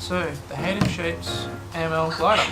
So, the Hayden Shapes ML Glider.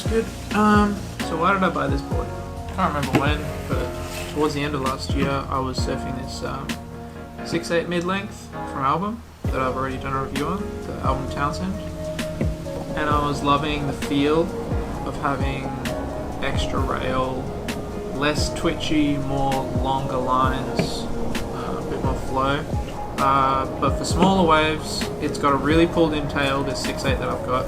Good. So why did I buy this board? I can't remember when, but towards the end of last year I was surfing this 6/8 mid-length from Album that I've already done a review on, the Album Townsend, and I was loving the feel of having extra rail, less twitchy, more longer lines, a bit more flow. But for smaller waves, it's got a really pulled in tail, this 6/8 that I've got,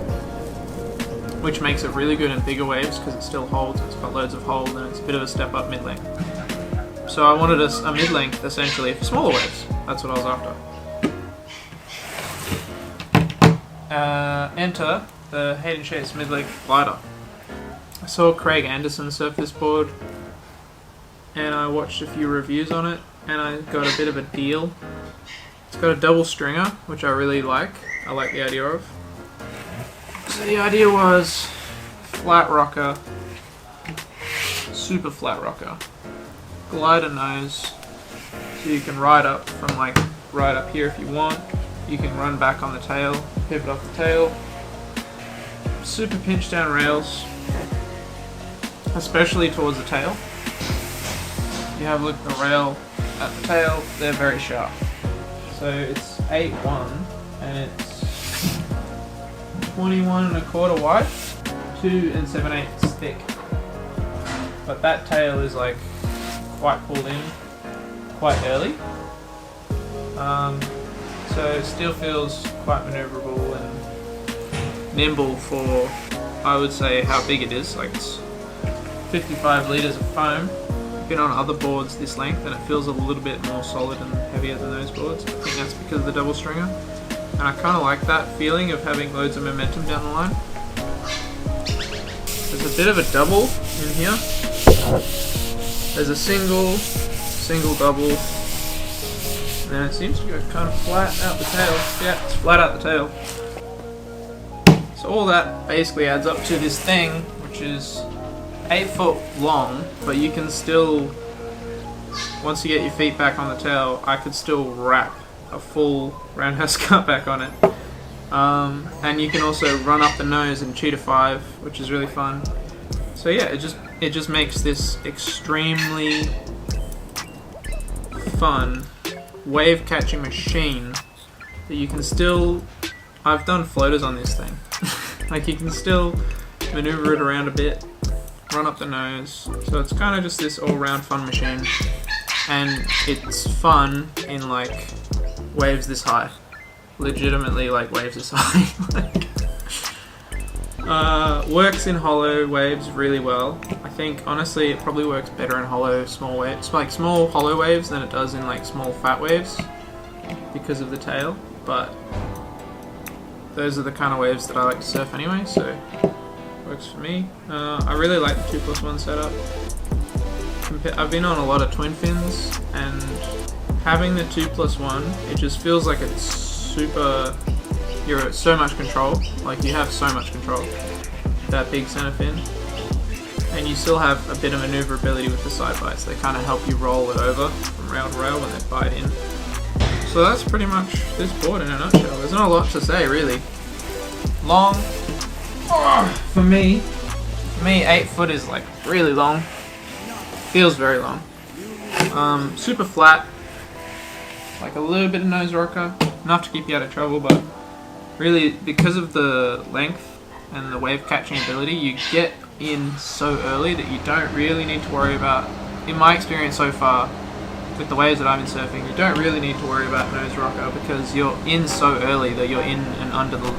which makes it really good in bigger waves because it still holds, it's got loads of hold, and it's a bit of a step up mid-length. So I wanted a mid-length essentially for smaller waves. That's what I was after. Enter the Hayden Shapes mid-length glider. I saw Craig Addison surf this board and I watched a few reviews on it and I got a bit of a deal. It's got a double stringer, which I really like. I like the idea of. So the idea was flat rocker, super flat rocker, glider nose, so you can ride up from like right up here if you want. You can run back on the tail, pivot off the tail. Super pinch down rails, especially towards the tail. You have a look at the rail at the tail, they're very sharp. So it's 8'1" and it's 21 1/4 wide, 2 7/8 thick. But that tail is like quite pulled in, quite early. So it still feels quite maneuverable and nimble for, I would say, how big it is. Like it's 55 litres of foam. I've been on other boards this length and it feels a little bit more solid and heavier than those boards. I think that's because of the double stringer. And I kind of like that feeling of having loads of momentum down the line. There's a bit of a double in here. There's a single, double, and then it seems to go kind of flat out the tail. Yeah, it's flat out the tail. So all that basically adds up to this thing, which is 8 foot long, but you can still, once you get your feet back on the tail, I could still wrap a full roundhouse cut back on it. And you can also run up the nose in cheetah 5, which is really fun. So yeah, it just makes this extremely fun wave catching machine that you can still, I've done floaters on this thing. Like you can still maneuver it around a bit, run up the nose. So it's kind of just this all round fun machine. And it's fun in like waves this high. Legitimately like waves this high. Works in hollow waves really well. I think honestly it probably works better in hollow small waves, like small hollow waves, than it does in like small fat waves because of the tail, but those are the kind of waves that I like to surf anyway, so works for me. I really like the 2+1 setup. I've been on a lot of twin fins, and having the 2+1, it just feels like it's super, you're at so much control, like you have so much control, that big center fin, and you still have a bit of maneuverability with the side bites. They kind of help you roll it over from rail to rail when they bite in. So that's pretty much this board in a nutshell. There's not a lot to say really. Long, for me 8 foot is like really long, feels very long. Super flat, like a little bit of nose rocker, enough to keep you out of trouble, but really because of the length and the wave catching ability, you get in so early that you don't really need to worry about, in my experience so far, with the waves that I've been surfing, you don't really need to worry about nose rocker because you're in so early that you're in and under the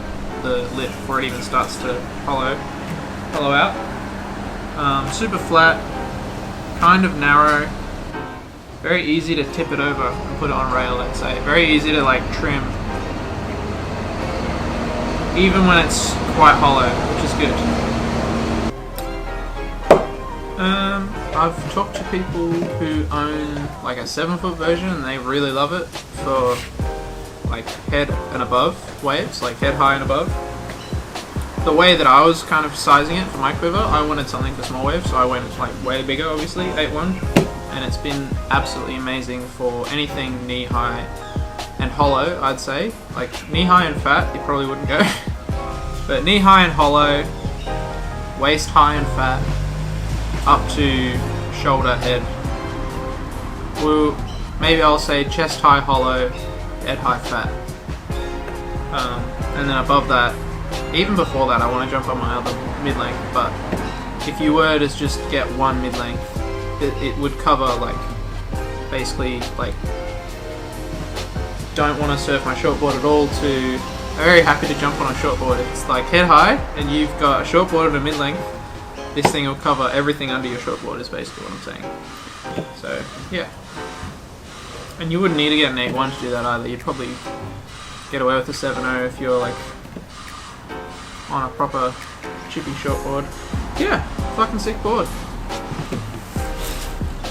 lip before it even starts to hollow out. Super flat, kind of narrow, very easy to tip it over and put it on rail, let's say. Very easy to like trim, even when it's quite hollow, which is good. I've talked to people who own like a 7-foot version and they really love it for like head and above waves, like head high and above. The way that I was kind of sizing it for my quiver, I wanted something for small waves, so I went like way bigger, obviously, 8.1, and it's been absolutely amazing for anything knee high and hollow, I'd say. Like knee high and fat, you probably wouldn't go, but knee high and hollow, waist high and fat, up to shoulder, head. Well, maybe I'll say chest high, hollow, head high, fat. And then above that, even before that, I want to jump on my other mid-length, but if you were to just get one mid-length, it would cover like, basically like, don't want to surf my shortboard at all to very happy to jump on a shortboard. If it's like head high and you've got a shortboard and a mid-length, this thing will cover everything under your shortboard is basically what I'm saying. So, yeah. And you wouldn't need to get an 8.1 to do that either. You'd probably get away with a 7.0 if you're like on a proper chippy shortboard. Yeah, fucking sick board.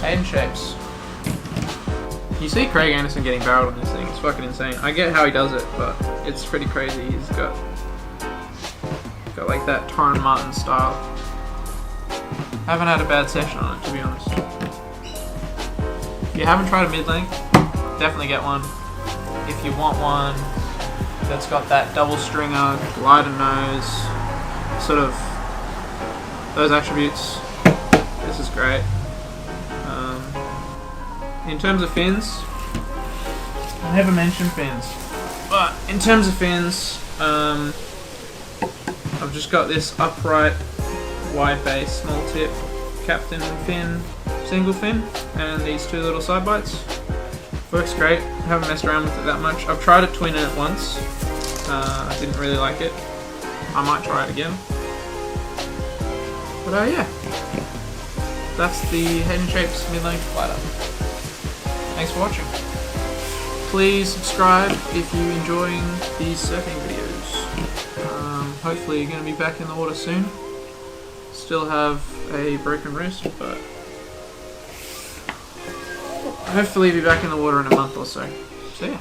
Hayden Shapes. You see Craig Anderson getting barreled on this thing. It's fucking insane. I get how he does it, but it's pretty crazy. He's got like that Torren Martin style. Haven't had a bad session on it, to be honest. If you haven't tried a mid-length, definitely get one. If you want one that's got that double stringer, glider nose, sort of those attributes, this is great. In terms of fins, I never mentioned fins, but in terms of fins, I've just got this upright wide base, small tip, captain fin, single fin, and these two little side bites. Works great. Haven't messed around with it that much. I've tried to twin it once. I didn't really like it. I might try it again. But yeah, that's the Hayden Shapes mid-length glider. Thanks for watching. Please subscribe if you're enjoying these surfing videos. Hopefully you're going to be back in the water soon. Still have a broken wrist, but hopefully be back in the water in a month or so. So yeah.